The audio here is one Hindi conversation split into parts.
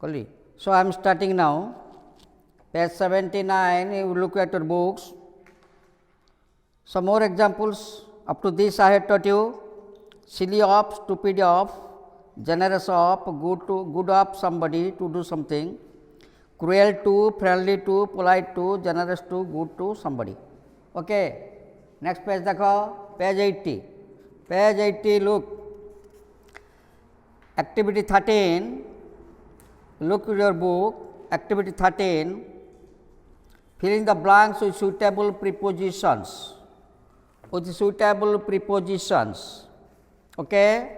Kali. So I am starting now. Page 79, you look at your books. Some more examples. Up to this I have taught you. Silly of, stupid of, generous of, good of somebody to do something, cruel to, friendly to, polite to, generous to, good to somebody. Okay. Next page देखो, page 80. Page 80 look. Activity 13. Look at your book. Activity 13. Fill in the blanks with suitable prepositions. With suitable prepositions. Okay.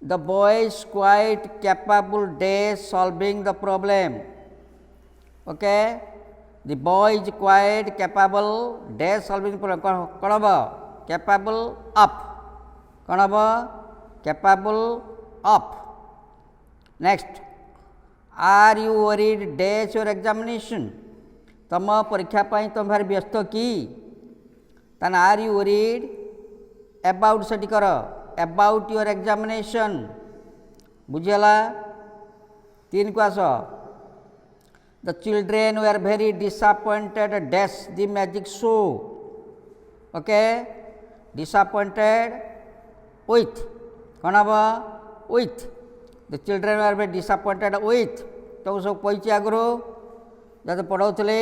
The boy is quite capable of solving the problem. Okay. The boy is quite capable of solving the problem. What capable of. What capable of. Next. Are you worried days your examination? तम परीक्षा पाई तुम भारी व्यस्त कि तान आर यू वरीड अबाउट सेठी कर अबाउट योर एग्जामिनेशन बुझीगला 3 को आस the children were very disappointed dash the magic show okay disappointed with कौन हम with the children are very disappointed with तो सब कही आगु जब पढ़ाऊले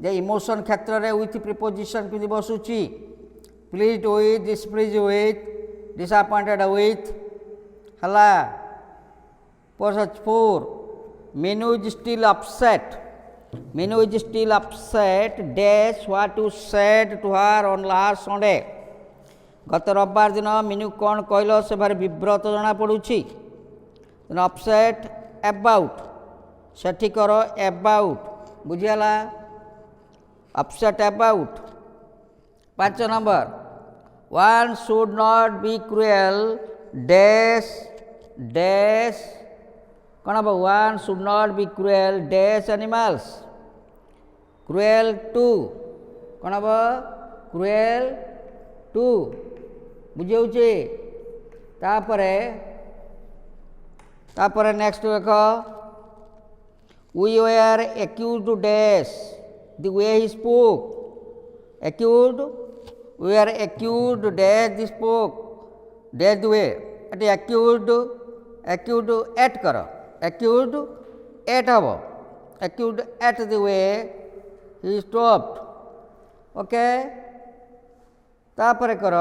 जे इमोशन क्षेत्र में विथ प्रिपोजिशन कि बसुची please with displease with disappointed with हला 4 Minu is still upset. Minu is still upset dash what you said to her on last Sunday. गत रविवार दिन मीनू कौन कहल से भारी विव्रत जना पड़ुछि अपसेट अबाउट सेठी कर अबाउट बुझीगला upset about 5 number one should not be cruel dash dash कौन हम one should not be cruel dash animals cruel to कौन हम क्रुएल टू बुझे तापरे नेक्स्ट देख we were accused dash the way he spoke accused we are accused dash the spoke dash the way at accused at कर एक्यूज्ड एट हम accused at the way he stopped okay तापरे कर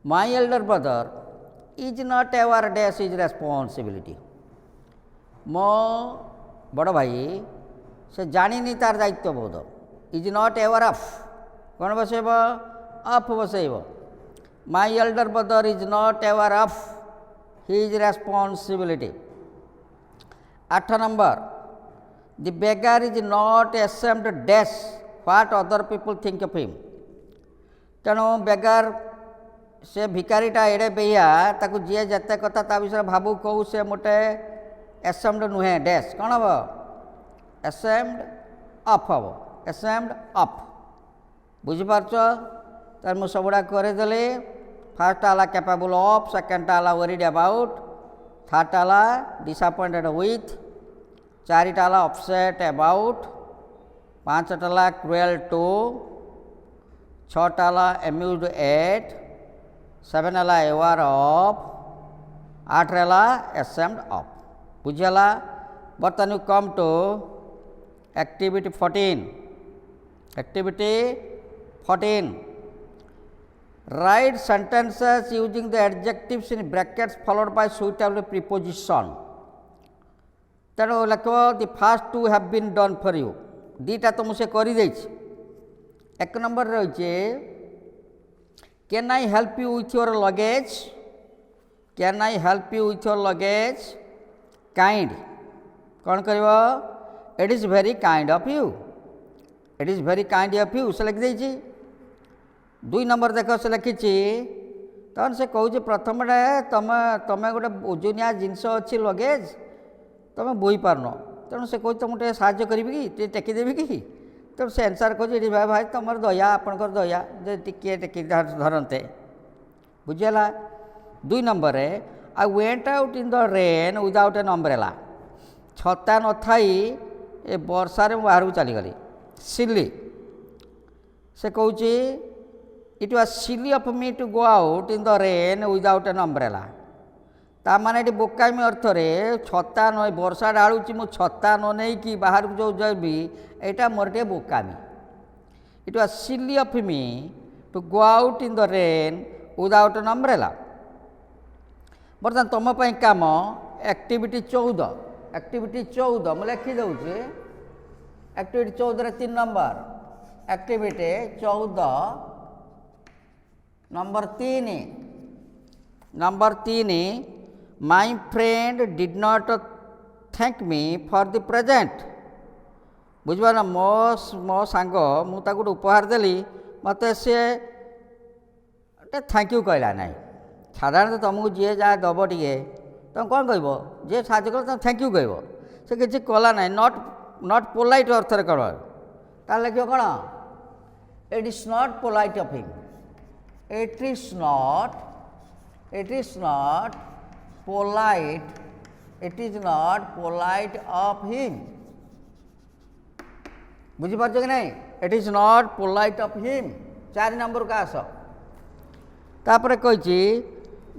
my elder brother is not aware dash his responsibility. मो बड़ भाई से जानी तार दायित्वबोध इज नॉट एवर अफ कौन बसैब अफ बसैब my elder brother is not aware of his responsibility 8 number the beggar is not ashamed dash what other people think of him तेणु बेगर से भिकारीटा एड़े बेया ताकू जी जिते कथा ता विषय भावु कहू से मोटे एसेम्ड नुहे डैश कौन हम एसेम्ड अफ हम एसेम्ड अफ बुझीपार तार मु सबुड़ा करदेली फास्ट आला कैपेबल ऑफ सेकेंड आला वरीड अबाउट थर्ड आला डिसअपॉइंटेड विथ 4 आला अपसेट अबाउट 5 आला क्रुएल टू 6 आला एम्यूज्ड एट 7 आला एवर ऑफ 8 आला एसेम्ड ऑफ बुझीगला बर्तमान you come to activity 14 activity 14 write sentences using the adjectives in brackets followed by suitable preposition तेणु लिख the first two have been done for you दीटा तो मुझे कर 1 नंबर रही can I help you with your luggage can I help you with your luggage kind कौन कर it is very kind of you it is very kind of you से लिखी 2 नंबर देख से लिखी तहन से कहूँ प्रथम तुम तुम गोटे ओजनिया जिनस अच्छी लगेज तुम बोई पारन तेणु से कहूँ तुमको साहय करी कि टेकिदेवी कि तो से आंसर कहूँ भाई भाई तुम दया आपंकर दया जे टिके टेक धरते बुझीगला 2 number I went out in the rain without an umbrella छता न थाई ए वर्षा रे बाहर को चली गली सिली से कहूँ it was silly of me to go out in the rain without an umbrella ता माने ये बोकामी अर्थ रे छता न वर्षा ढालुची मु छता न नहीं कि बाहर को जो जाबी एटा मोर टे बोकामी it was silly of me to go out in the rain without an umbrella बर्तमान तुम काम एक्टिविटी 14 मैं लिखी दूसरी activity 14 3 number activity 14 number 3 my friend did not thank me for the present बुझा मो सांग मुझे उपहार देली मत सी थैंक यू कहला ना साधारणतः तुमको जी जहाँ दब टे तुम कौन कह जी साहय कल तुम थैंक यू कह से किसी कला ना नॉट पोलाइट अर्थ कौन तार लिख कौन it is not polite of him it is not polite of him बुझीपार कि नहीं it is not polite of him 4 number का आस तापर कही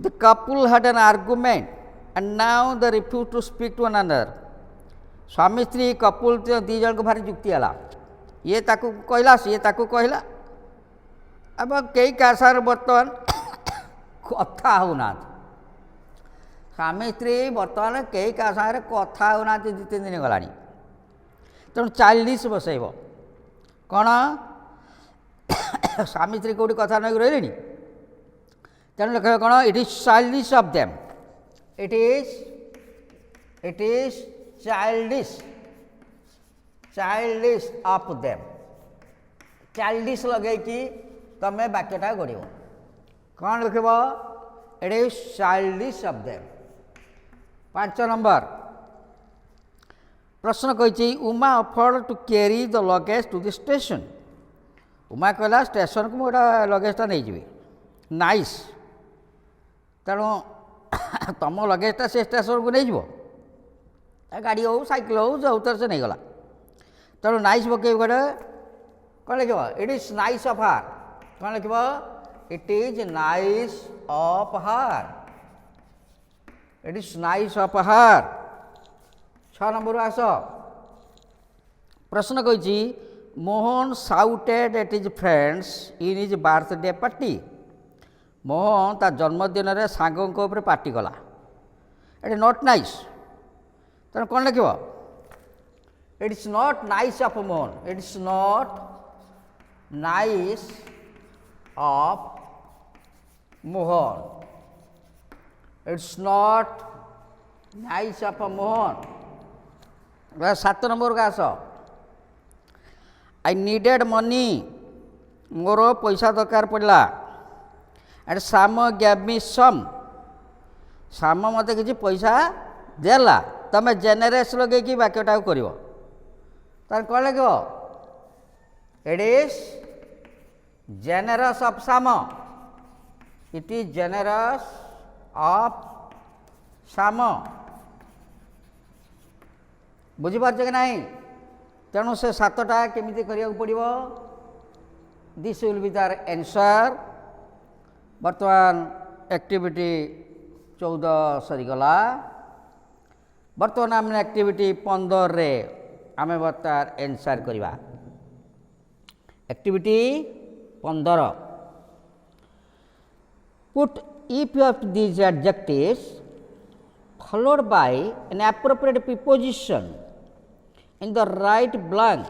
the couple had an argument and now the refuse to speak to another स्वामी स्त्री कपल दी जन को भारी जुक्ति है ये ताकू कहला सी ताकू कहला अब कई कासार बर्तमान कथा होना स्वामी स्त्री बर्तमान कई कासार कथा होना 2-3 दिन गला तेणु चाइल्डिश बसैब कौन स्वामी स्त्री कौटी कथा नहीं रही तेणु लिख कौन it is childish of them it is childish of them childish लगे कि तमें वाक्यटा गढ़ कौन लिख it is childish of them 5 नंबर प्रश्न कही Uma offered to carry the luggage to the station Uma कहला स्टेशन को मुझे लगेजटा नहीं जी नाइस तेणु तुम लगेजटा से स्टेशन को नहीं गाड़ी हो साइकिल हो जो उतर से नहीं गला तेणु नाइस पकड़ गोटे कौन लिख इट इज नाइस ऑफ हार कौन लिख इट इज नाइस ऑफ हार इट इज नाइस ऑफ हार 6 नंबर आस प्रश्न कही Mohan shouted at his friends in his birthday party Mohan ता जन्मदिन में सांगों ऊपर पार्टी कला इट नॉट नाइस तेना कौन लिख it is not nice of Mohan it is not nice of Mohan it's not nice of Mohan 7 number का आस आई नीडेड मनी मोर पैसा दरकार पड़ा एंड साम गैव मी सम साम मत किसी पैसा देला तमें जेनेरेस लगे कि वाक्यटा कर कौन लगे इट इज जेनेरस ऑफ साम इट इज जेनेरस ऑफ साम बुझीपार कि नहीं तेणु से 7टा केमिति करिया पड़ो दिस विल बी तार आंसर बर्तमान एक्टिविटी 14 सरीगला बर्तमान आम एक्टिविटी 15 रे आम तार आंसर करवा activity 15 put if of these adjectives followed by an appropriate preposition in the right blank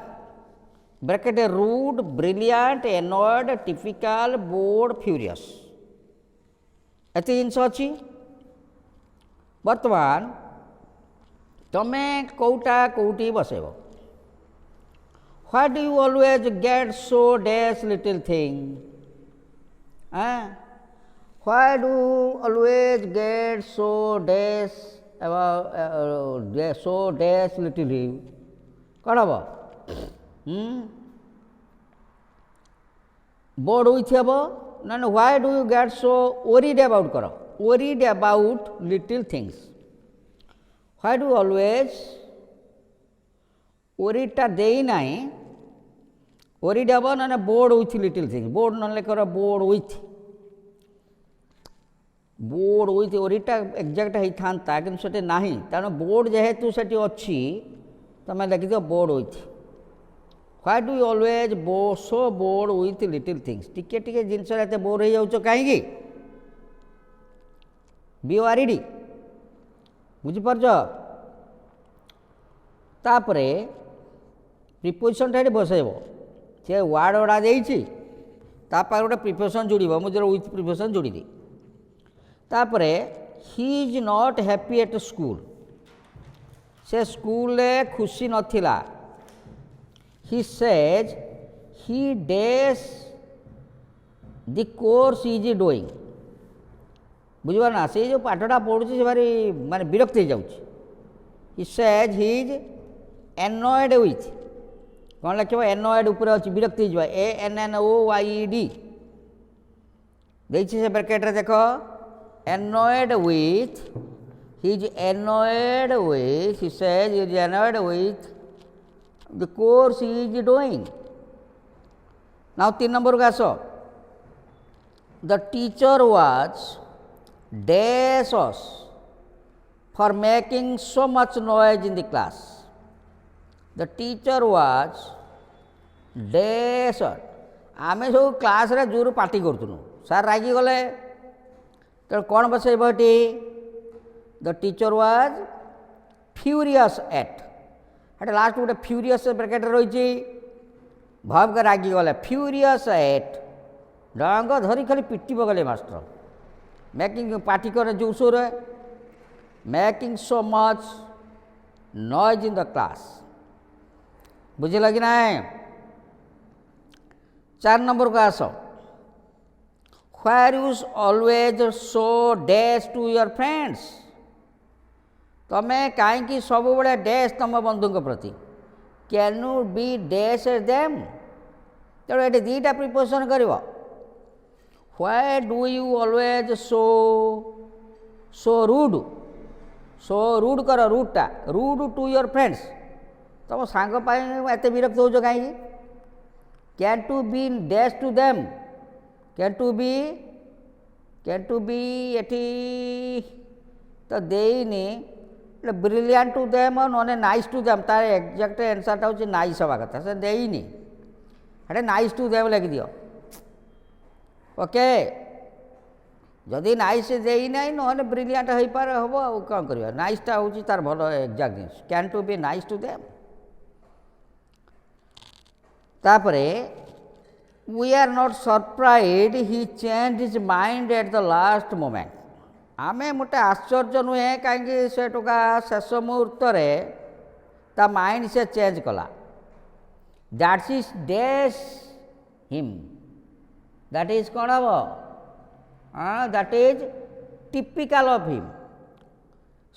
bracket rude brilliant annoyed typical bored furious एत जिनस अच्छी बर्तमान तमें कौटा कौटी बसेब what do you always get so dash little thing Why do you always get so dash so dash little कौन हम बोर्ड विथ हम ना why do you get so worried about कर worried about little things why do always वरीडटा देई नहीं वरीड हम ना bored with little things bored ना कर बोर्ड विथ वरीडटा एक्जाक्ट होता कि से ना तेणु बोर्ड जेहेतु से अच्छी तुम लिखि दियो board with why do you always so board with little things टिके टिके जिनस बोर हो जाऊच कहीं बी वारिडी बुझीपार तापर प्रिपोजिशनटा ये बसैब से वार्ड गुड़ा देती गोटे प्रिपोजिशन जोड़ मुझे विथ प्रिपोजिशन जोड़ी तापर he is not happy at school से स्कूल खुशी नथिला he says he days the course is doing बुझे ना से जो पाठटा पढ़ुची से भारी माने विरक्त हो जाऊँ ही says he is annoyed with कौन लिख एनॉयड उपर अच्छी विरक्त हो ANNOYED देखिए से ब्रैकेट देख annoyed with he is annoyed with he says he is annoyed with the course he is doing now 3 number को आस the teacher was dash us for making so much noise in the class the teacher was dash us आमे सब क्लास रे जोर पार्टी करतुनु सर रागी गले तो कौन बसैब टी the teacher was furious at हेटे लास्ट गोटे फ्यूरियस ब्रैकेट रही भाव के रागी गले फ्यूरियस एट डंग धरी खाली पिटी पकड़े मास्टर मेकिंग पार्टी करे जोर सोर making so much noise in the class बुझे कि ना 4 नंबर को आस where you always so dash to your friends तमें कहीं सब बड़े डैश तुम बंधु प्रति can you be dash them तेणु ये 2टा प्रिपोजिशन कर why do you always so rude कर रूडटा रूड टू योर फ्रेंड्स तुम सांग एत विरक्त हो कहीं can to be dash to them can to B एटी तो देनी brilliant to them known nice to them तार एक्जाक्ट आंसरटा हूँ नाइस हवा कथा से देनी हेटे नाइस टू देम लिखि दियो ओके जदि नाइस देई ना ना ब्रिलियंट हो पारे हम आ कौन कर नाइसटा हूँ तार भल एक्जाक्ट जिनिस can to be nice to them तापर we are not surprise he change his mind at the last moment आमे मोटे आश्चर्य नुहे कहीं से टोका शेष मुहूर्त ता माइंड से चेंज कला that's is dash him that is कौन हम that is typical of him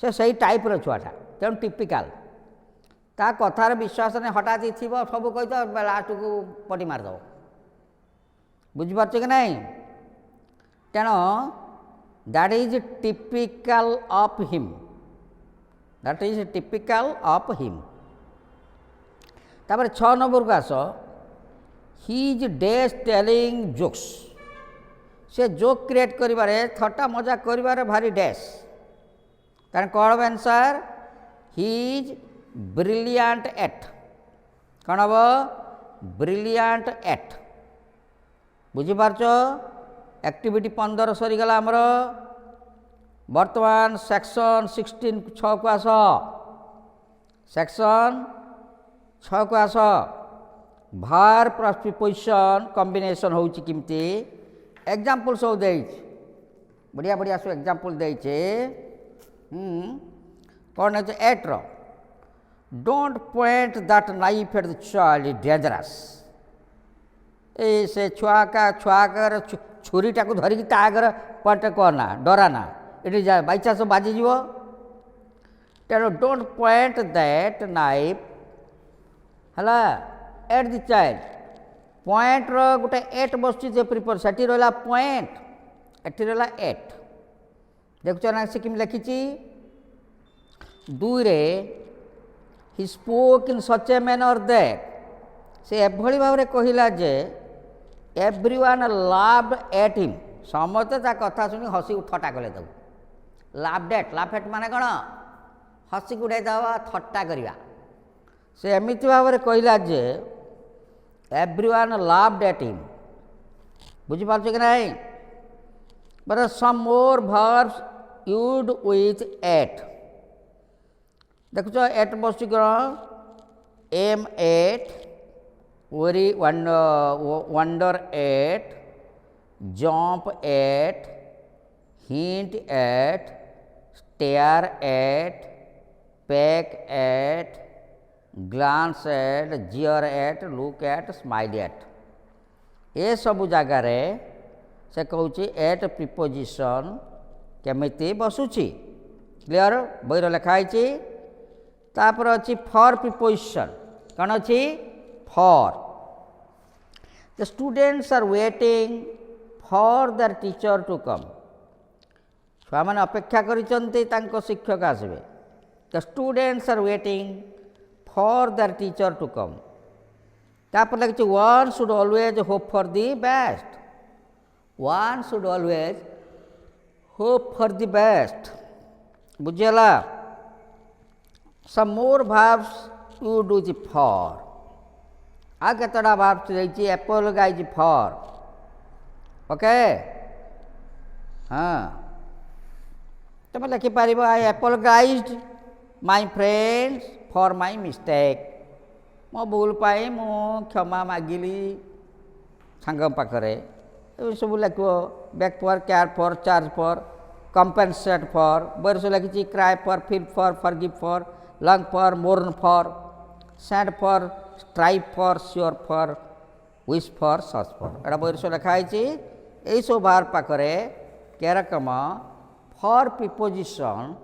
से सही टाइप छुआटा तेणु टिपिकल ता कथार विश्वास नहीं हठात थी सब कही लास्ट को पटी मारदेव बुझीपार कि नहीं तेणु that is typical of him that is typical of him तापर 6 नंबर को आस he is dash telling jokes से जोक क्रिएट करिबारे थट्टा मजा करिबारे भारी डैश कारण कौन answer he is brilliant at कौन हम ब्रिलियंट एट बुझीपारच एक्टिविटी 15 सरीगला आमर बर्तमान सेक्शन 16 6 को आस सेक्शन 6 को आस भार प्लस प्रिपोजिशन कॉम्बिनेशन होउची किमती एग्जाम्पल सब दे बढ़िया बढ़िया सब एग्जाम्पल देचे कौन है एट रो don't point that knife at the child dangerous ए से छुआ का छुरीटा को धरिकी ता आगे पॉइंट करना डराना ये बाई चान्स बाजिज तेणु डोंट पॉइंट दैट नाइफ है एट द चाइल्ड पॉइंट रो गोटे एट बसुची जे प्रिपोज सेठी रहला पॉइंट एठी रहला एट देखुछ ना से किम लिखिची दुई रे he spoke in such a manner that से एभली भाव कहला जे एवरीवन लाव्ड एट हिम समस्ते ता कथा सुनी हसी थट्टा कले ताकू लाव्ड एट माने कौन हसी गुड़ाई देवा थट्टा करवा से एमती भाव कहला जे एवरीवन लाव्ड एट हिम बुझिपार कि नहीं but some more verbs used with at देखुच एट बस aim at worry wonder at jump at hint at stare at peck at glance at jeer at look at smile at ये सब जगार से कहूँ एट प्रिपोजिशन केमिति बसुची क्लियर बहीर लिखाई तापर अच्छी फॉर प्रिपोजिशन कौन अच्छी for the students are waiting for their teacher to come छुआ मैंने अपेक्षा कर शिक्षक आसबे the students are waiting for their teacher to come तापर लगे one should always hope for the best one should always hope for the best बुझेला some more verbs you do the for आ केतटा भार्ब्स रही एपोलोगाइज फॉर ओके हाँ तुम लिखिपार I apologised my friends for my mistake मो भूल पाई मु क्षमा मागिली सांग पाखरे सब लिख back for care for charge for compensate for बरस लगी cry for feel for forgive for long for mourn for sad for strive for sure for wish for search for एटा बरस लिखाई यही सब बाहर पाखरे के रकम for preposition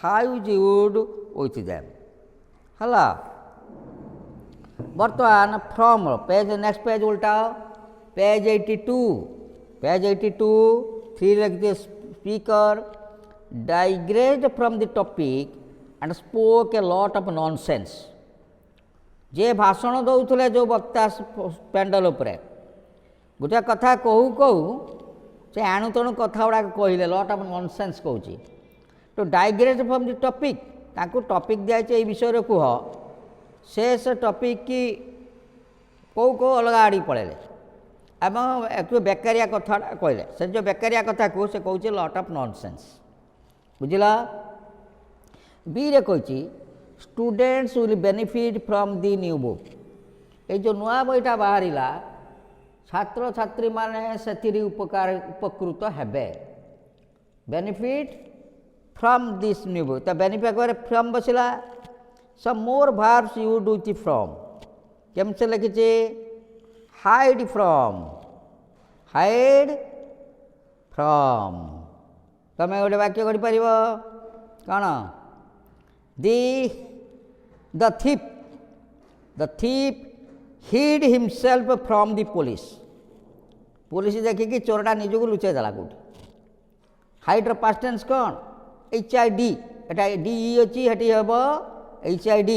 how use with them हला बर्तमान फ्रॉम पेज नेक्स्ट पेज उल्टाओ पेज 82 थ्री लिखते speaker digressed from the topic and spoke a lot of nonsense जे भाषण दौले जो वक्ता पेंडल उपरे गोटे कथा कहू कहू से आणु तेणु कथा गुड़ा कहले लॉट ऑफ नॉनसेंस कहूँ तो डाइग्रेस्ड फ्रॉम द टॉपिक ताकू टॉपिक दिखाई ये विषय कह से टॉपिक की कौ कौ अलग आड़ी पड़ेले एवं एक बेकारिया कथा कहले से जो बेकारिया कथा को से कहूँ लॉट ऑफ नॉनसेंस बुझला बी रे कही students will benefit from the new book ये जो नुआ बईटा बाहरिला छात्र छात्री माने से उपकृत हेबे benefit from this new book तो बेनिफिट करे फ्रॉम बसला सम more verbs you do T from केम से लिखी हाइड फ्रॉम तमें गोटे वाक्य कर पार कौन the thief hid himself from the police देखिकी चोरटा निजक लुचाई देला कौटी हाइड्र पास्ट टेंस कौन HID एटा DE अच्छी हेटी हम HID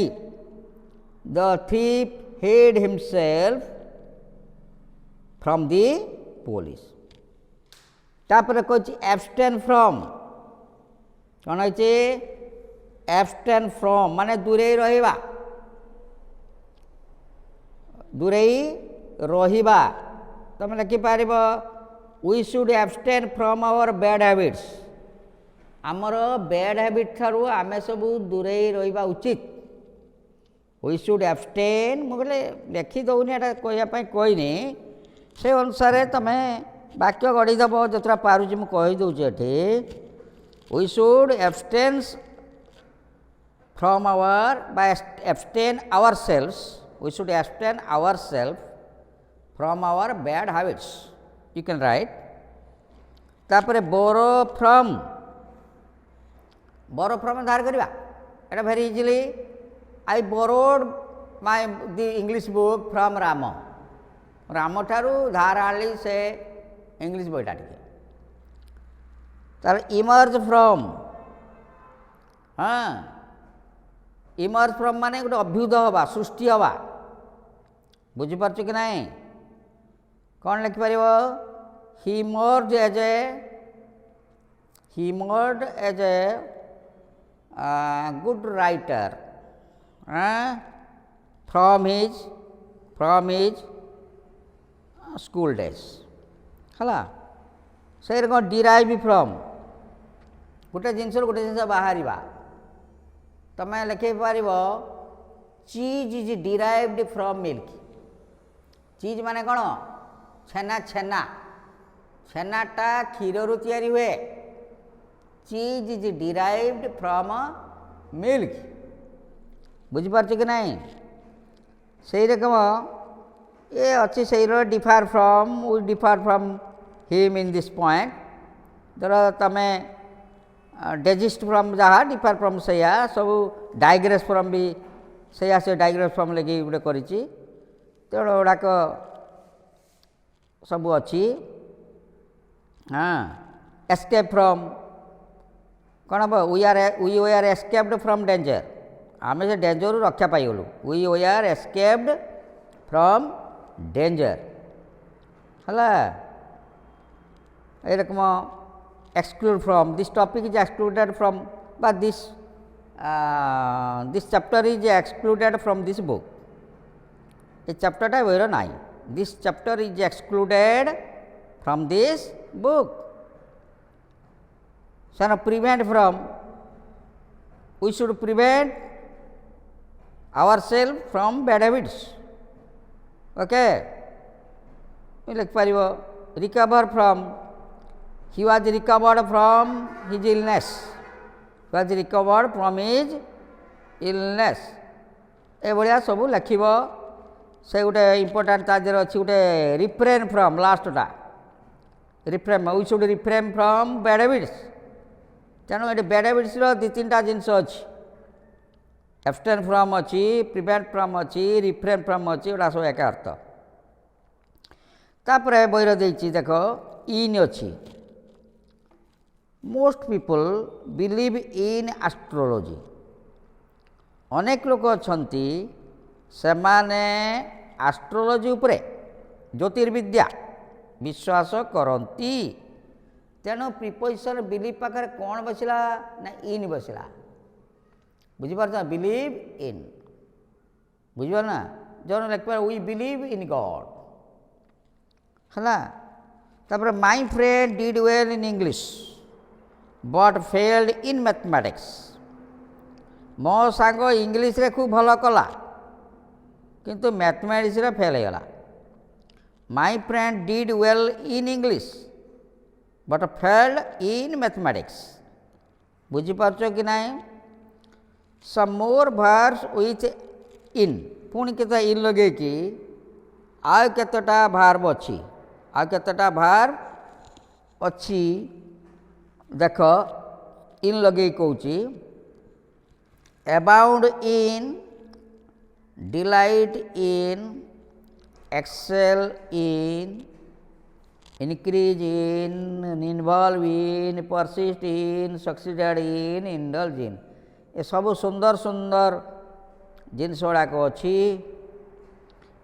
the thief hid himself from the police तापर कह एब्सटेन फ्रॉम कौन है एब्सटेन फ्रॉम माने दूरे रहिबा तुम लिखिपार we should abstain from our bad habits आमर बैड हैबिट ठारू आमे सब दूरे रहिबा उचित वी शुड एब्सटेन मुझे लिखि दौनी एटा कहवाई कहनी से अनुसार तुम वाक्य गढ़ीदेव जो पारुची मुझे कहीदे we should abstinence from our by abstain our selves we should abstain our self from our bad habits you can write तापर बोरो फ्रॉम धार करवा एटा very easily I borrowed my the English book from Ram आम ठारू धार आनी से इंग्लीश बईटा टे तार इमर्ज फ्रॉम हाँ इमर्ज फ्रॉम माने गोटे अभ्युदय हवा सृष्टि हवा बुझीपार कि ना कौन लिखिपर he emerge as a good writer from his school days है से कौन डिराइव फ्रॉम गोटे जिनस गोटे जिनस बाहर तमें लिखे पार चीज इज डिराइव्ड फ्रॉम मिल्क चीज माने कौन छेना छेना छेनाटा क्षीर रु तैयारी हुए cheese is derived from milk बुझीपार कि ना से रकम ये अच्छी से differ from him in this point धर तमें डेजिस्ट फ्रॉम जहाँ डिफार फ्रॉम से सब डाइग्रेस फ्रॉम भी से डाइग्रेस फ्रॉम लगे गोटे कर तेणु गुड़ाक सब अच्छी हाँ एस्केप फ्रॉम कौन हम we are escaped from danger आम से डेंजर रक्षा पाइगलु we are escaped from danger है ये रकम exclude from this topic is excluded from but this chapter is excluded from this book this chapter ta boiro nai this chapter is excluded from this book so now prevent from we should prevent ourselves from bad habits okay we like paribo recover from he was recovered from his illness he was recovered from his illness ए भाया सब लिख से गोटे इम्पोर्टाट तादेह अच्छी गोटे रिफ्रेन फ्रॉम लास्टा refrain we should refrain from bad habits तेणु ये बैड हैबिट्स दी तीन टा जिनस अच्छी एब्सटेन फ्रॉम अच्छी प्रिवेंट फ्रॉम अच्छी रिफ्रेन फ्रॉम अच्छी गोटा सब एक अर्थ तापर बहीर देख देख इन अच्छी most people believe in astrology अनेक लोक अच्छी से माने एस्ट्रोलॉजी उपरे ज्योतिर्विद्या विश्वास करती तेणु प्रिपोजिशन बिलीव पाखे कौन बसला ना इन बसला बुझीपार बिलीव इन बुझे ना जो लिख वी बिलीव इन गॉड है तापर my friend did well in English but failed in mathematics मो सांग इंग्लिश रे खूब भल कला किंतु मैथमेटिक्स रे फेल होगा my friend did well in English but failed in mathematics बुझीपार कि ना सम मोर वर्ब्स विथ इन पुणी के इन लगे कि आउ केतटा भार्ब अच्छी आउ केतटा भार्ब अच्छी देख इन लगे कौची abound in delight in excel in increase in involve in persist in succeeded in indulge in ये सब सुंदर सुंदर जिनस गुड़ाक अच्छी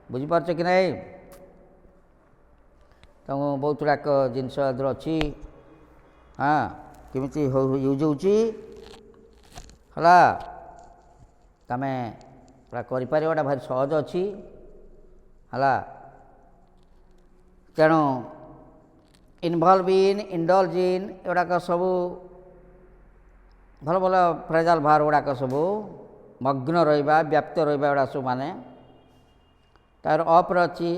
बुझीपार कि ना तो बहुत गुड़ाक जिनस अच्छी हाँ केमिति यूज होची हला तमें पूरा करिपारिबाटा भारी सहज अच्छी हला तेणु इनवॉल्व इन इंडल्ज इन एगुड़ाक सब भल भल फ्रेजाल भार गुड़ाक सब मग्न रहा व्याप्त रहा सब माने तार अप्र अच्छी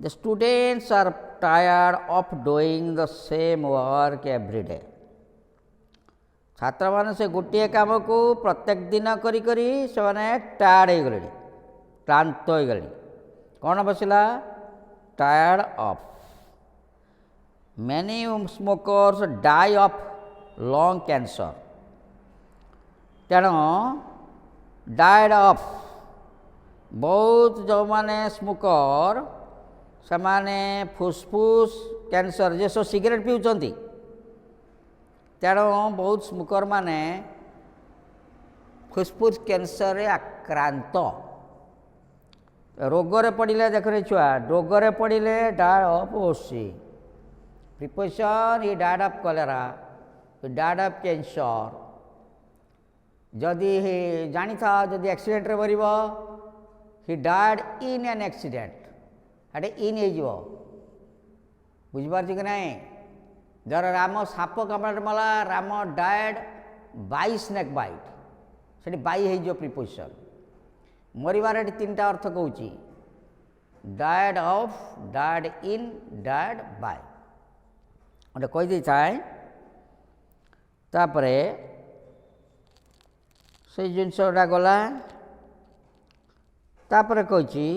the students are tired of doing the same work every day छात्र मैंने से गोटे काम को प्रत्येक दिन करी करी से मैंने टायर्ड हो गले क्लांत हो गले कौन बसला tired of many smokers die of lung cancer तेणु डायड ऑफ बहुत जो माने स्मोकर से माने फुसफुस कैंसर जे सब सिगरेट पिउचंती तेणु बहुत स्मोकर माने फुसफुस कैंसर आक्रांत रोगरे पड़े देखने छुआ रोगरे पड़े डाड ऑफ ओसी प्रिपोजिशन ही died of cholera died of cancer जदि जानी था जदि एक्सीडेंट रे मरिब ही डाड इन एन एक्सीडेंट हेटे इन हो बुझिपार कि नहीं जर राम साप कामड़े मला Ram died by snake bite से बाई हो प्रिपोजिशन मरबार ये तीन टा अर्थ कहूँ died of died in died by गोटे कहीदे थाए तापर से जिनसा गला तापर कही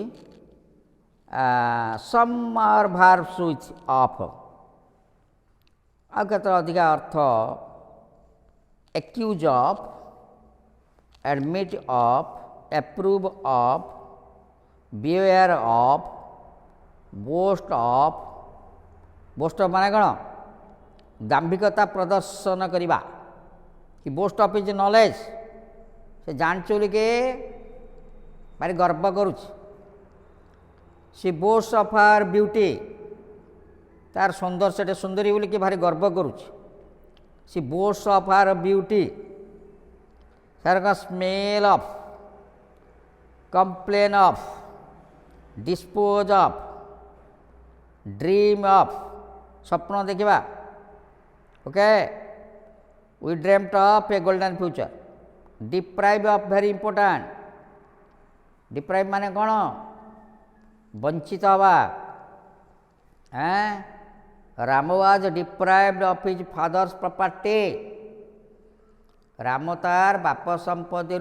सम आर भार्ब्स विथ ऑफ आ केत अधिका अर्थ accuse of admit of approve of behaviour of boast of boast माने कौन दाम्भिकता प्रदर्शन करवा कि बोस्ट ऑफ इज नॉलेज से जानचोली के भारी गर्व करुच सी बोस्ट ऑफ आर ब्यूटी तार सौंदर्य सुंदरी बोली कि भारी गर्व करुच सी बोस्ट ऑफ आर ब्यूटी तार का smell of complain of dispose of dream of स्वप्न देखा okay we dreamed of a golden future deprive of very important deprive माने कौन वंचित हवा Ram was deprived of his father's property Ram तार बाप संपत्ति